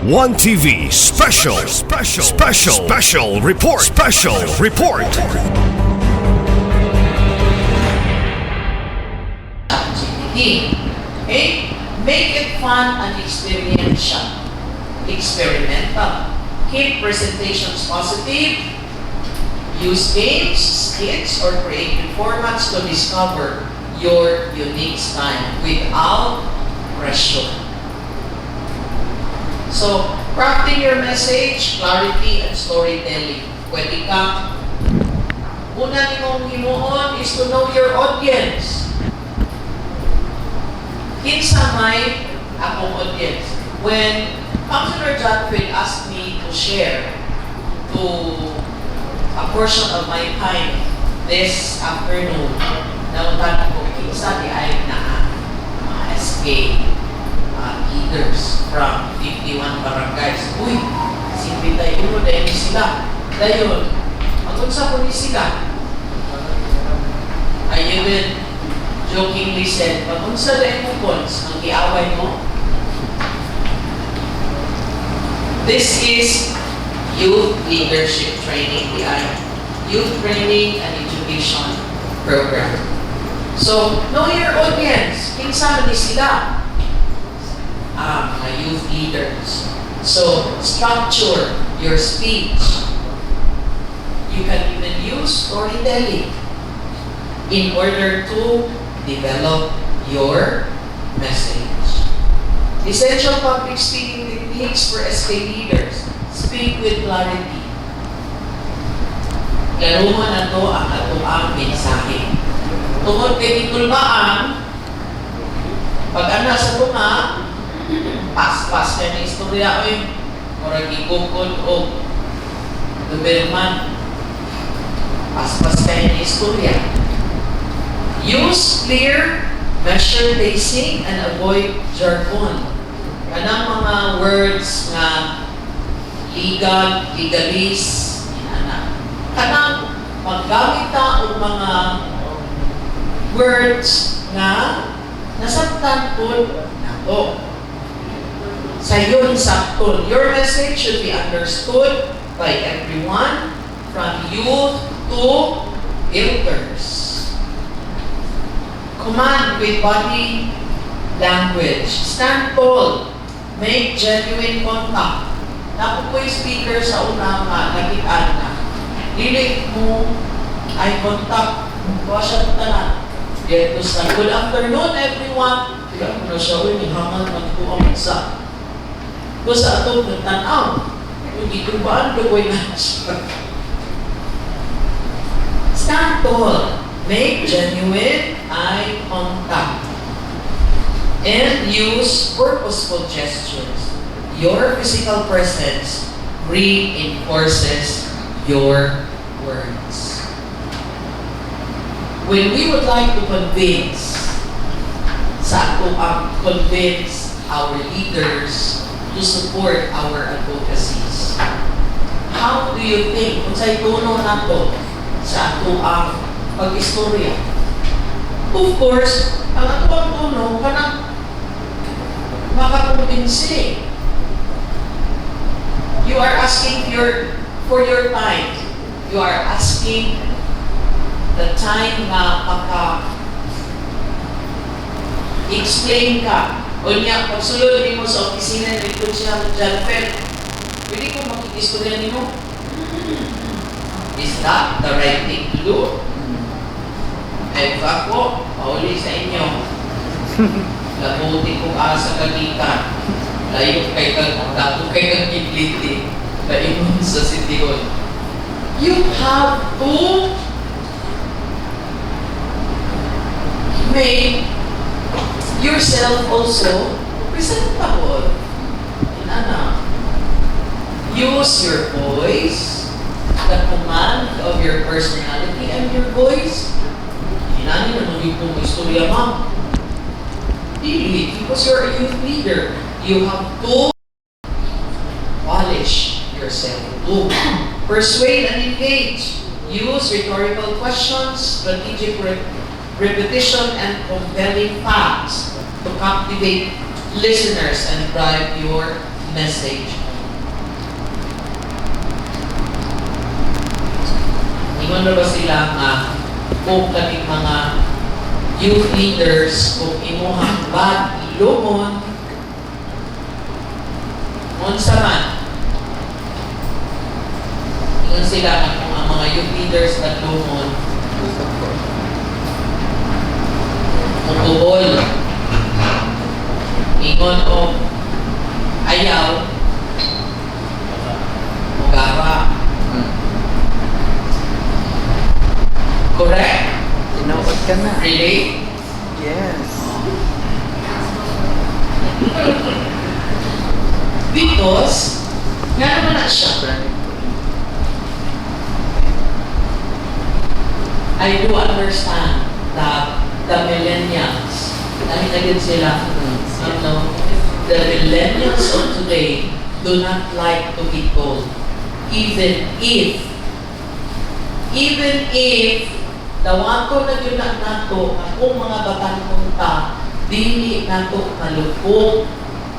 One TV special report. ChatGPT. Okay? Make it fun and experiential. Experimental. Keep presentations positive. Use games, skits, or creative formats to discover your unique style without pressure. So, crafting your message, clarity, and storytelling. Pwede kang, una nimong himuon is to know your audience. Kinsa may akong audience. When Councilor John Phil asked me to share to a portion of my time this afternoon, nautan ko kinsa di ay na mga SK leaders from 51 barangays. Uy, simple tayo mo dahil sila. Dayon, mag-unsa po ni sila. I even jokingly said, mag-unsa dahil mo pons ang iaway mo. This is youth leadership training, the youth training and education program. So, know your audience. Kinsa man ni sila? Mga youth leaders. So, structure your speech. You can even use storytelling in order to develop your message. Essential public speaking techniques for SK leaders. Speak with clarity. Laruman na to ang atuang mensahe. Tungod kay itulbaan, pag ana sa tunga, pas-pas ka na istorya, oy, murag igukod o Doberman, pas-pas ka na istorya. Use clear, measure pacing, and avoid jargon. Kanang mga words nga legal, legalese, kanang maggamit ta og mga words nga nasabtan po nato. Sayon sakton. Your message should be understood by everyone, from youth to elders. Command with body language. Stand tall. Make genuine contact. Napo po yung speaker sa una nga, nagitaan na. Dili mo eye contact. Kuha siya ng tanan. Dito sa good afternoon everyone. Kaya mo na siya, uy, hangal magtuang sa. Kung sa atong nagtanaw, kung gitubaan, lugoy na siya. Stand tall. Make genuine eye contact. And use purposeful gestures. Your physical presence reinforces your words. When we would like to convince our leaders to support our advocacies, how do you think kung sa'y tuno na to sa ato ang pag-istorya? Of course, ang ato ang tuno kanang makakumbinsi. You are asking for your time. You are asking the time na maka-explain ka. O niya, pagsulod rin mo sa opisina ni Councilor John Phil, pwede ko makikistorya niyo. Is that the right thing to do? Eh, ako, pauli sa inyo. Labuti ko sa kagitan. Layo kay kag-ibliti na imun sa City Hall. You have to make yourself also presentable. Use your voice, the command of your personality and your voice. Hinani na nung yung istorya, ma'am. Dili, because you're a youth leader. You have to polish yourself. To persuade and engage. Use rhetorical questions, strategic repetition, and compelling facts to captivate listeners and drive your message mo. Ingon na ba sila nga kung kaming mga youth leaders kung imuhang bad ilumon unsa man. Ingon sila nga kung ang mga youth leaders na lumon mukubol ingon o ayaw mugara. Correct? Tinawag ka na. Really? Yes. Because, nga naman na siya. I do understand that the millennials, dahil agad sila, the millennials of today do not like to be told. Even if dawato na yun na nato akong mga batang punta, dili nato malupok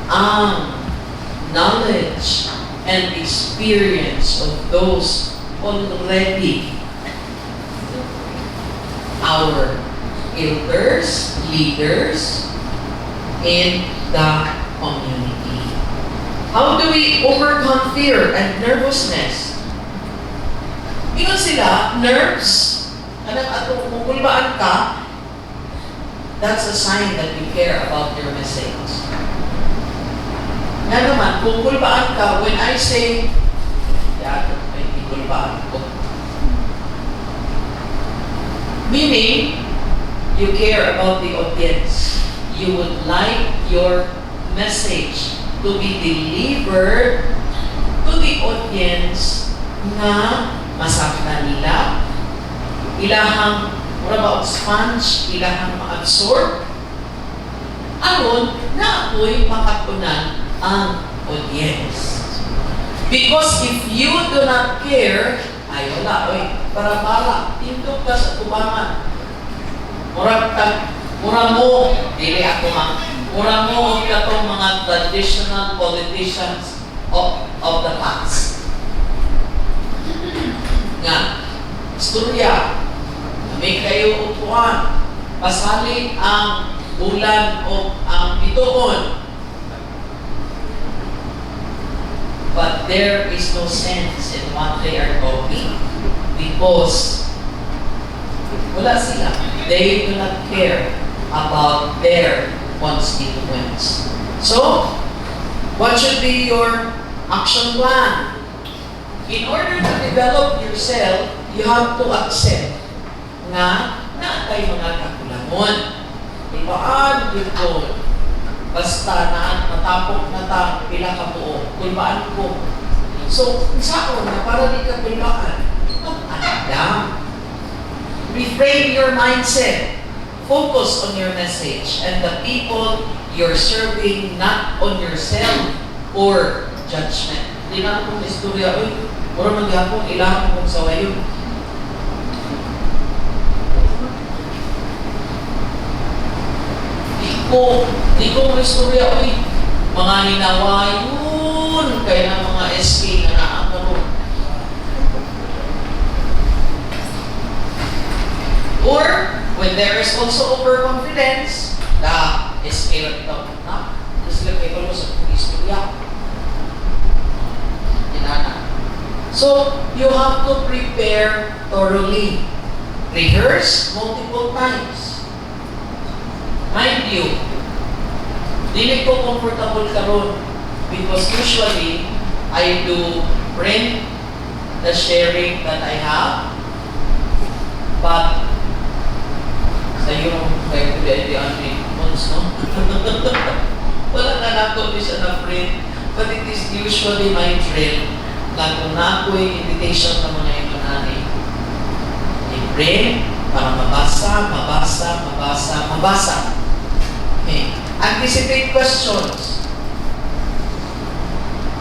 ang knowledge and experience of those already our elders, leaders in the community. How do we overcome fear and nervousness? Ingon sila, nerves, anong atong mugulbaan ka, that's a sign that you care about your message. Nga naman, kung gulbaan ka, when I say, yan, may gulbaan ko. Meaning, you care about the audience. You would like your message to be delivered to the audience na masaktan nila, ilahang mura ba sponge, ilahang ma-absorb, aron na ako'y makatunan ang audience. Because if you do not care, ay wala, oy, para tindog ka sa tubangan. Mura mo, dili ako mura mo katong mga traditional politicians of the past. Nga, istorya, may kayo upuan, pasali ang bulan o ang bituon. But there is no sense in what they are talking because wala sila. They do not care about their constituents. So, what should be your action plan? In order to develop yourself, you have to accept nga naatay mga kakulangon. Ibaan yun ko. Basta na matapok na ta pila ka buo. Kulbaan ko. So, saan na para di ka kulbaan? Mag-andam. Reframe your mindset. Focus on your message and the people you're serving, not on yourself or judgment. Hindi na akong istorya, uy, mura magyapong ilang kong sawayon. Di ko istorya, uy, mga hinawayon, kaya ng mga SK na naakaroon. Or, when there is also overconfidence, the SK lang ito, na, sila kayo mo sa istorya. So, you have to prepare thoroughly. Rehearse multiple times. Mind you, dili ko comfortable karon because usually I do print the sharing that I have, but sa yung kayo pwede ang months, no? Wala na nato di siya na print, but it is usually my drill na kung nako'y invitation ng mga imanani, i-print para mabasa. Okay. Anticipate questions.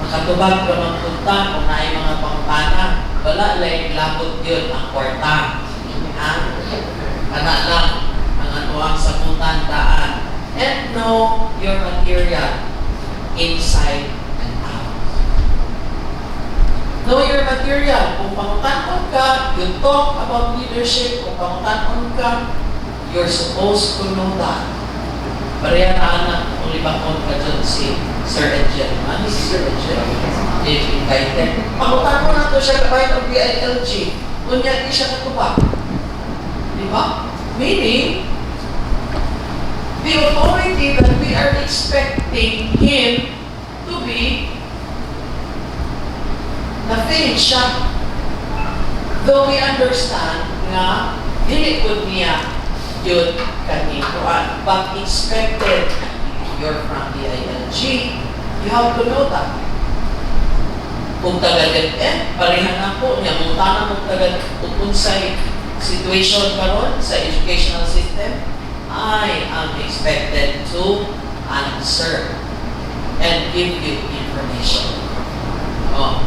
Makatubag ka ng punta kung na mga pangpana. Wala lang labot yun ang kwarta. Kana lang ang anuang samutan daan. And know your material inside and out. Know your material. Kung pangutanon ka, you talk about leadership. Kung pangutanon ka, you're supposed to know that. Pareha na anak, kung libakon ka dyan si Sir Edgel. Ano si Sir Edgel? If invited. Pangutanon na to siya kahit ang BILG. Kunya, di siya katubak. Di ba? Meaning, the authority that we are expecting him to be, na-fail siya. Though we understand na dili po niya yun kanikuan, but expected, you're from the ILG, you have to know that. Kung tagad pareha na po niya, kung tanang kung tagad upunsay situation karon sa educational system, I am expected to answer and give you information. Oh.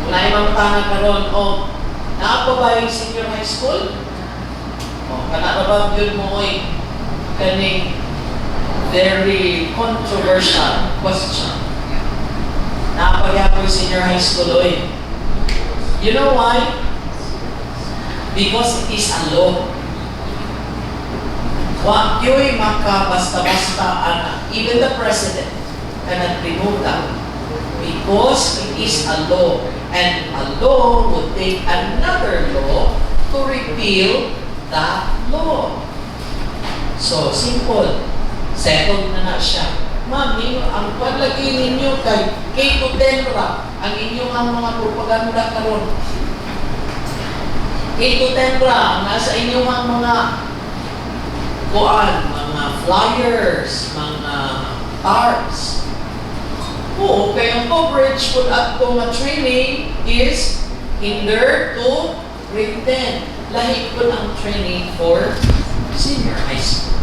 Kung naimamatanan karon, naapa ba yung senior high school? Kanaka ba yun mo kaning very controversial question. Naapa yung senior high school, You know why? Because it is a law. Wa yo'y maka basta-basta even the president cannot remove that. Because it is a law. And a law would take another law to repeal that law. So, simple. Settled na siya. Ma'am, ang paglagay ninyo kay K-10 ra, ang inyong mga propaganda karon. K-10 ra, ang nasa inyong mga mga flyers, mga tarps. Oo, kaya ang coverage po at kung training is kinder to grade 10. Lahi po ang training for senior high school.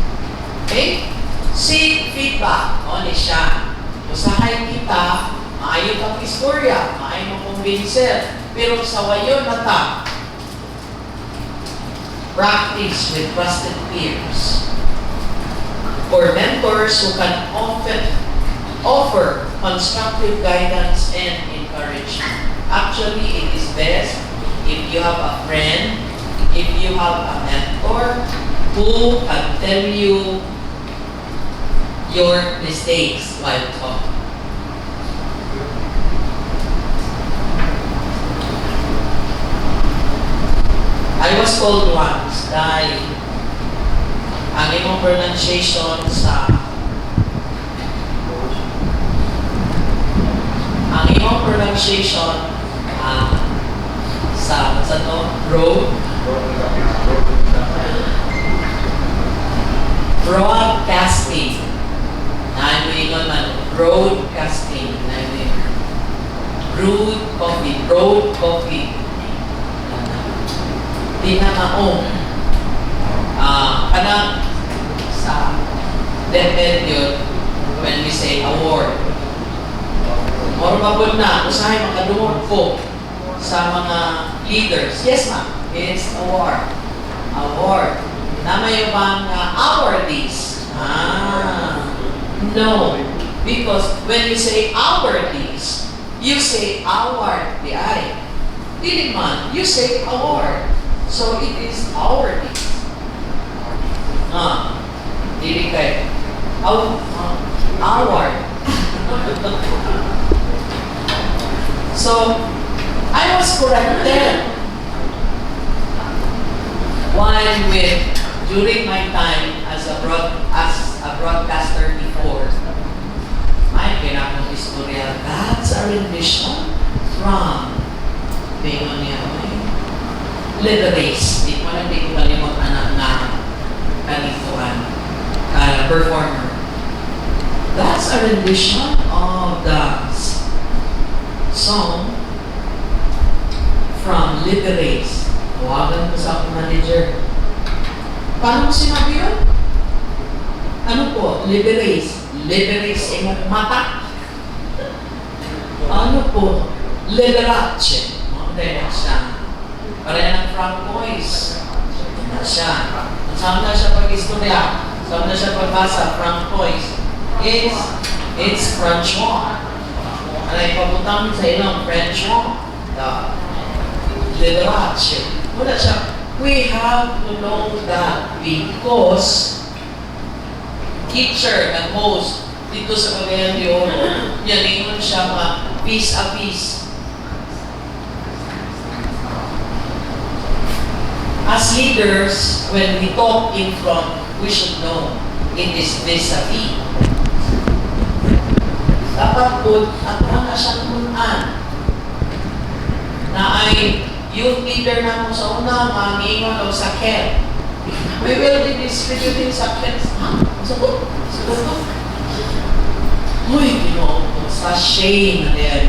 Okay? Seek feedback. O, ni siya. Usahay kita, maayo kang istorya, maayo mo kumbinser. Pero sa wayo na ta, practice with trusted peers or mentors who can often offer constructive guidance and encouragement. Actually, it is best if you have a friend, if you have a mentor who can tell you your mistakes while talking. I was told once dahil ang imong pronunciation sa sa to road broadcasting broadcasting brewed coffee di na maong kanang sa DepEd yun when we say award or mabot na usahay makadungog ko sa mga leaders. Yes ma'am, it's award naman yung mga awardees. No, because when you say awardees, you say award di ay dili man, you say award. So it is our needs. Dili kay our. So I was corrected during my time as a broadcaster before. May kinakong istorya. That's a rendition from Liberace. Di ko kalimot anak na kanituan performer. That's a rendition of the song from Liberace. Tawagan ko sa akong manager. Paano mo sinabi yun? Ano po? Liberace. Liberace imong mata. Ano po? Liberace. Dahil siya. Pareha ng Francois. Na siya. Saan na siya pag-istorya? Saan na siya pagbasa? Francois. It's Francois. Alay, pagutang sa ilang Francois. literature. Wala siya. We have to know that because teacher and host dito sa Cagayan de Oro, yaningon siya piece a piece. As leaders, when we talk in front, we should know it is vis-a-vis. Dapat po, at mga siyang kunan na ay youth leader na mo sa una, mangingon o sakit. We will be distributing sakit. Ha? Sagot? Sagot ko? Uy, Ginoo ko, sa shame na yan.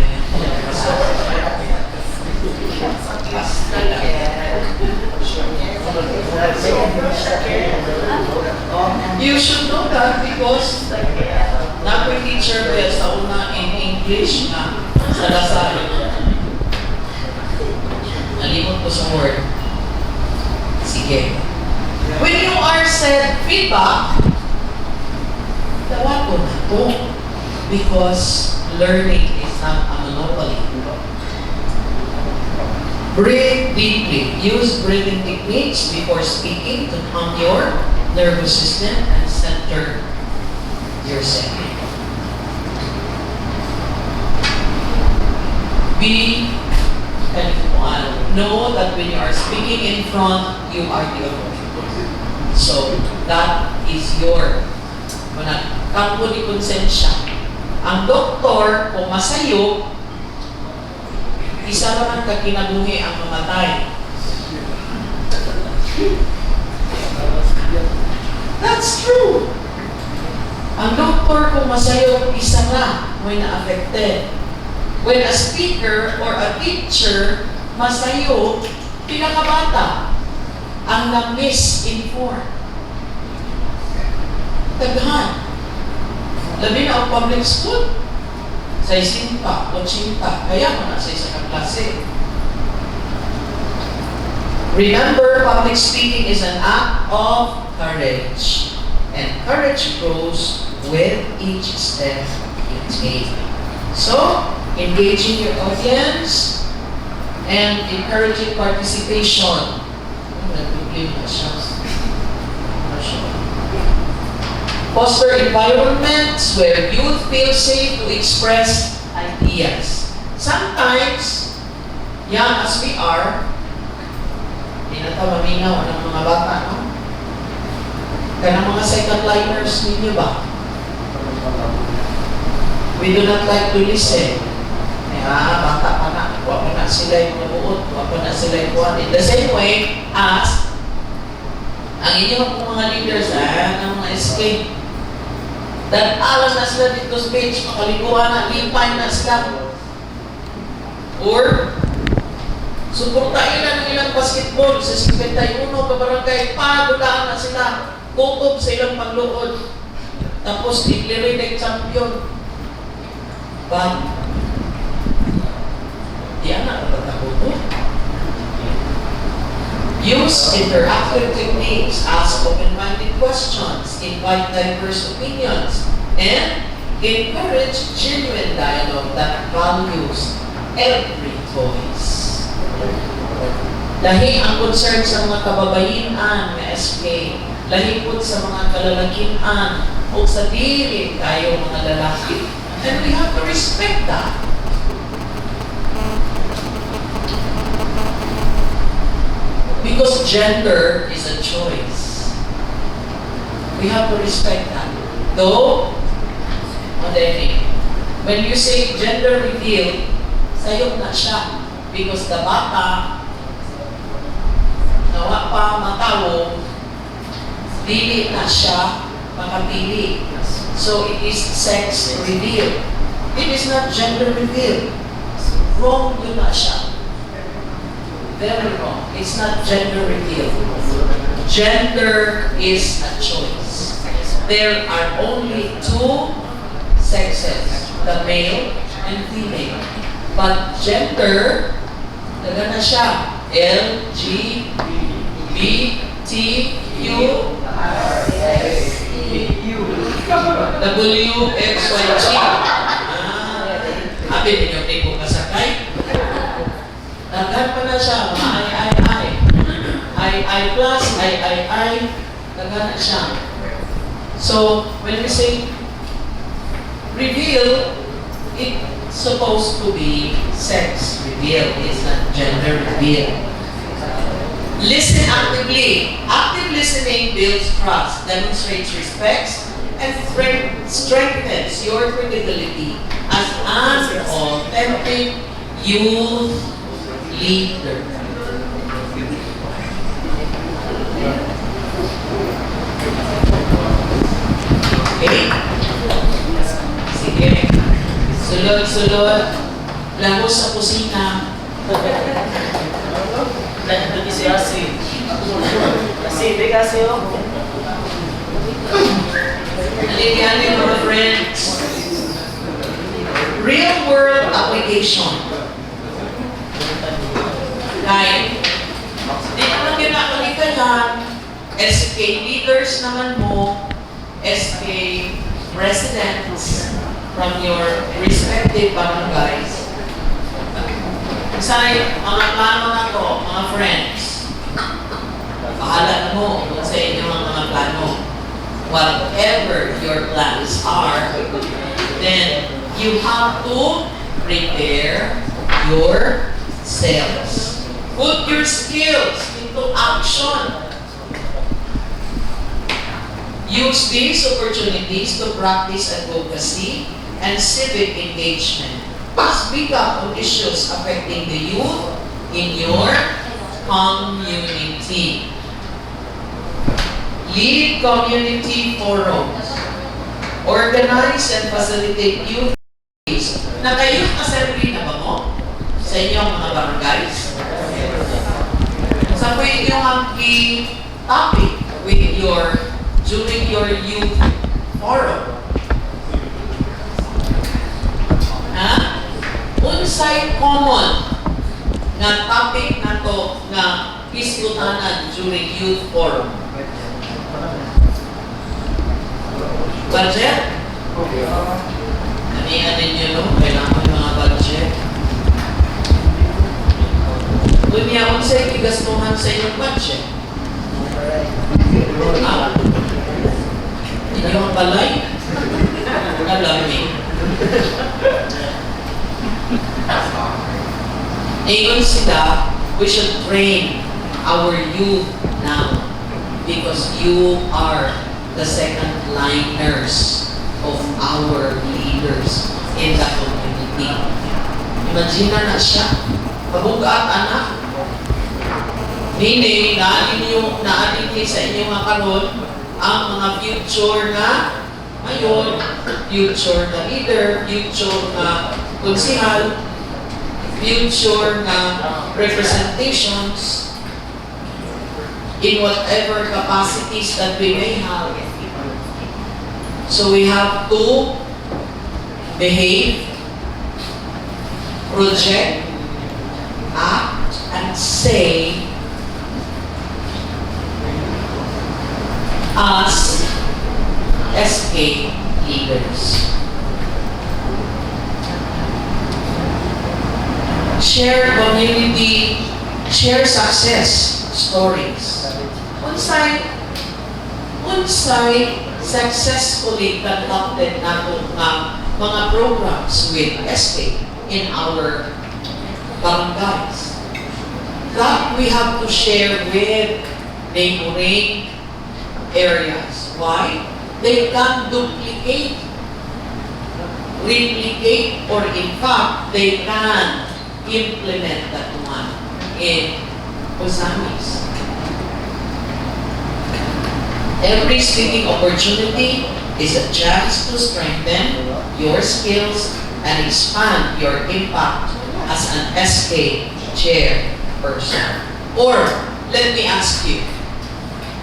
You should know that because napoy teacher ba sa una in English na sa Lasal. Nalimot ko sa word. Sige. When you are said feedback, tawag ko na to because learning is not a monopoly. Breathe deeply. Use breathing techniques before speaking to calm your nervous system and center yourself. Be and know that when you are speaking in front, you are the authority. So that is your kampo di konsensya. Ang doktor kung masayo, isa naman kaginabuhi ang mamatay. That's true. Ang doktor kung masayo, isa na may na-affected. When a speaker or a teacher masayo, pinakabata ang na-misinform. Taghan. Labi na ang public school. Sa isinta, kotsinta, kaya mo na sa isang klase. Remember, public speaking is an act of courage. And courage grows with each step you take. So, engaging your audience and encouraging participation. Foster environments where youth feel safe to express ideas. Sometimes, young as we are, hindi na ito maminaw ng mga bata, no? Kanang mga second liners ninyo ba? We do not like to listen. Bata pa na. Huwag pa na sila yung nabuot. Huwag pa na sila yung buwan. In the same way as ang inyong mga leaders, ang mga escape, that alas na sila dito sa page, makaliguan na, limpay na sila. Or, suportahin na ng ilang basketball sa 51 kabarangay, pagulaan na sila, tutob sa ilang pagluod, tapos declare champion. But, di anak natatakot. Use interactive techniques, ask open-minded questions, invite diverse opinions, and encourage genuine dialogue that values every voice. Lahi ang concern sa mga kababaihan na SK, lahi po sa mga kalalakihan o sa dili tayo mga lalaki. And we have to respect that. Because gender is a choice. We have to respect that. Though, when you say gender reveal, sayop na siya. Because the bata, nawa pa matawo, dili na siya makapili. So it is sex reveal. It is not gender reveal. Wrong yun na siya. Very wrong. It's not gender reveal. Gender is a choice. There are only two sexes, the male and female. But gender, daga na siya. L, G, B, T, U, S, U, W, X, Y, Z. Habi ninyo tayo kasakay. Daghan pa na siya, mga I plus, daghan na siya. So, when we say reveal, it's supposed to be sex reveal. It's not gender reveal. Listen actively. Active listening builds trust, demonstrates respect, and strengthens your credibility as an authentic youth leader. Okay? Sige. Sulod-sulod. Lamos sa kusina. Nanti si Asi. Asi, bigay sa'yo. Aliganin mga friends. Real world application. Right? Di naman kinakaligayan. SK leaders naman mo, SK presidents from your respective barangays. Say, mga plano na to, mga friends. Bahala na mo kung sa inyo ang mga plano. Whatever your plans are, then you have to prepare yourselves. Put your skills into action. Use these opportunities to practice advocacy and civic engagement. Speak up on issues affecting the youth in your community. Lead community forums. Organize and facilitate youth days. Naka-youth assembly na ba mo? Sa inyong mga barangays? Sa pwede yung ang key topic during your youth forum. Ha? Unsay common nga topic na to nga diskutanan during youth forum? Budget? Ano ninyo, no? Kailangan yung mga budget. Kunya, unsay igastuhan sa inyong budget? Inyong balay? Kalami. Ngayon sila, we should train our youth now because you are the second liners of our leaders in the community. Imagine na siya, kabugat anak. Meaning, naalin sa inyo mga karon ang mga future na ngayon, future na leader, future na konsihal, future na representations in whatever capacities that we may have. So we have to behave, project, act, and say as SK leaders. Share community, share success stories. Unsay successfully conducted nato nga mga programs with SK in our barangays. That we have to share with neighboring areas. Why? They can duplicate, replicate, or in fact, they can implement that one in Osamis. Every speaking opportunity is a chance to strengthen your skills and expand your impact as an SK chairperson. Or, let me ask you,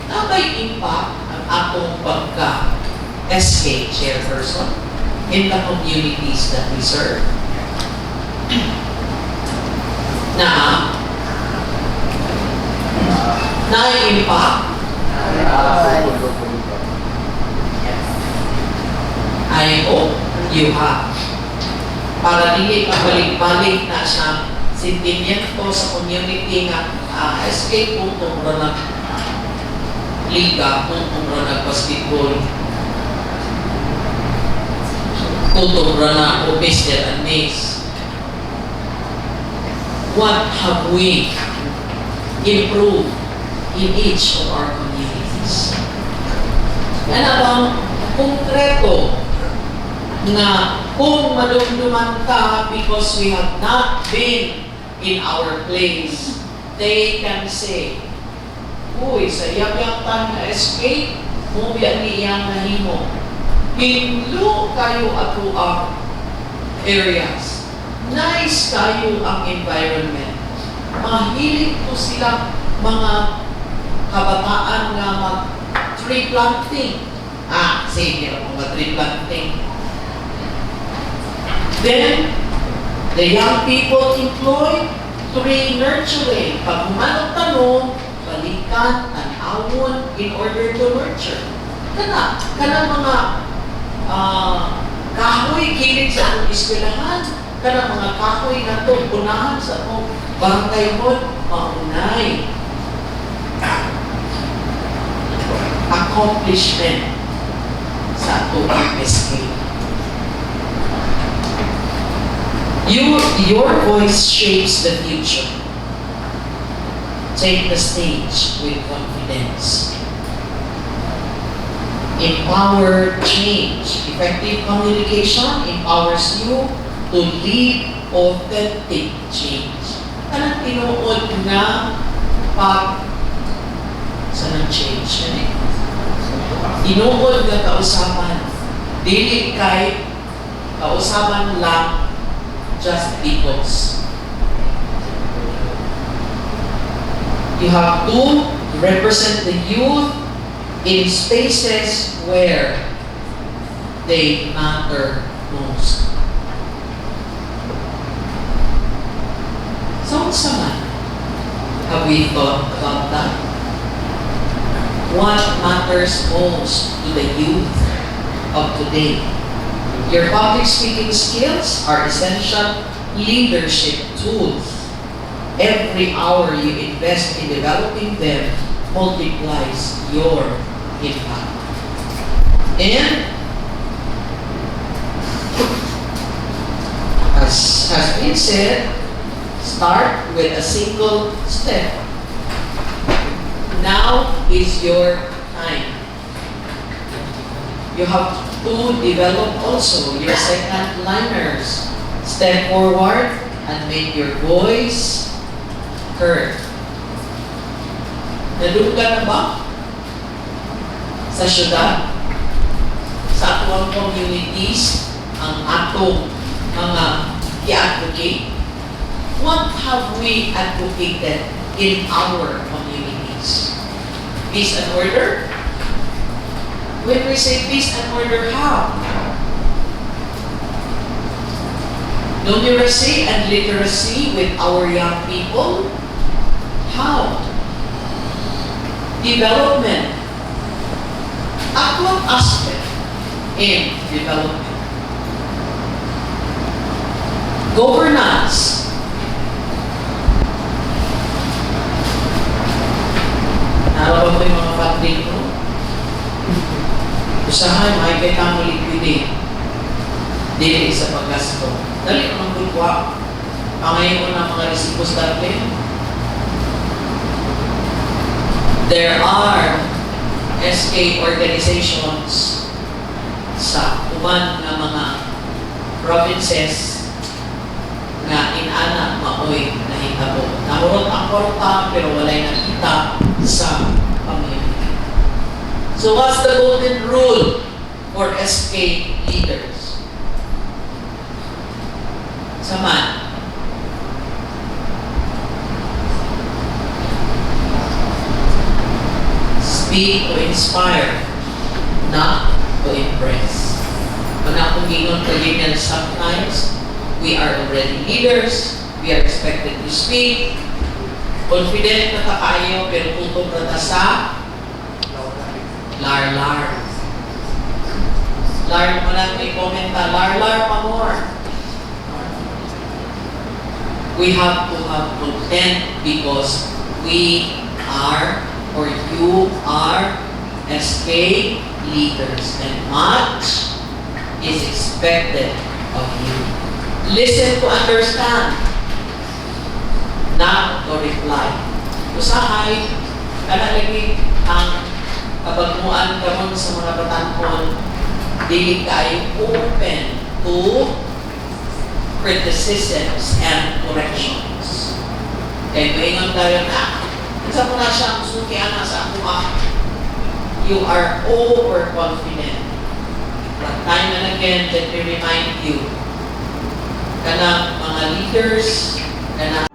nabay impact ang atong pagka-SK chairperson in the communities that we serve? Na-impact? I hope you have. Para hindi pabalik-balik na sa sentimiento sa community nga escape kung tungro ng liga, kung tungro ng basketball, kung tungro na o Mr. and Miss. What have we improved in each of our communities? Ano bang konkreto na kung madumduman ka because we have not been in our place, they can say, uy, sa iyang-yang na escape, mo biyan niyang nahimo. Hinlo kayo ato ang areas. Nice kayo ang environment. Mahilig po sila mga kabataan nga mag-tree planting. Sige ako mag-tree planting. Then, the young people employ tree nurturing. Pag humanong tanong, balikan, tanawon in order to nurture. Kana mga kahoy kilig sa akong eskwelahan. Kana mga kahoy na ito, punahan sa akong barangay hall, maunay. Accomplishment sa atong escape. Your voice shapes the future. Take the stage with confidence. Empower change. Effective communication empowers you to lead authentic change. Kanang tinuod na pag sa change. Tinuod na kausapan. Dili kay kausapan lang just because. You have to represent the youth in spaces where they matter most. So, saan? Have we thought about that? What matters most to the youth of today? Your public speaking skills are essential leadership tools. Every hour you invest in developing them multiplies your impact. And as has been said, start with a single step. Now is your time. You have to develop also your second liners. Step forward and make your voice heard. Naduga na ba? Sa syudad, sa atong communities, ang atong mga i-advocate? What have we advocated in our communities? Peace and order? When we say peace and order, how? Numeracy and literacy with our young people? How? Development. At what aspect in development? Governance. Naraw ba yung mga funding mo? Usahay, makikita mo liquidate. Dili sa paggasto. Dali ka ng bulwa. Pangayon mo ng mga resipos dati. There are SK organizations sa uban ng mga provinces na inana maoy nahitabo. Nahurot ang korta pero walay nakita sa pamilya. So what's the golden rule for SK leaders? Saman. Speak to inspire, not to impress. Manakugingon kagingan sometimes, we are already leaders, we are expected to speak, confident na kakayo, pero tutok na sa lar-lar. Lar mo lang may komenta, lar-lar pa more. We have to have content because we are, or you are, SK leaders, and much is expected of you. Listen to understand, not to reply. Usahay, kana lagi ang kabagmuan kamon sa mga batanon, dili kayo open to criticisms and corrections. Kaya maingon tayo na, isa mo na siyang sukian sa ako, you are overconfident. But time and again, let me remind you, kanang mga leaders, kanang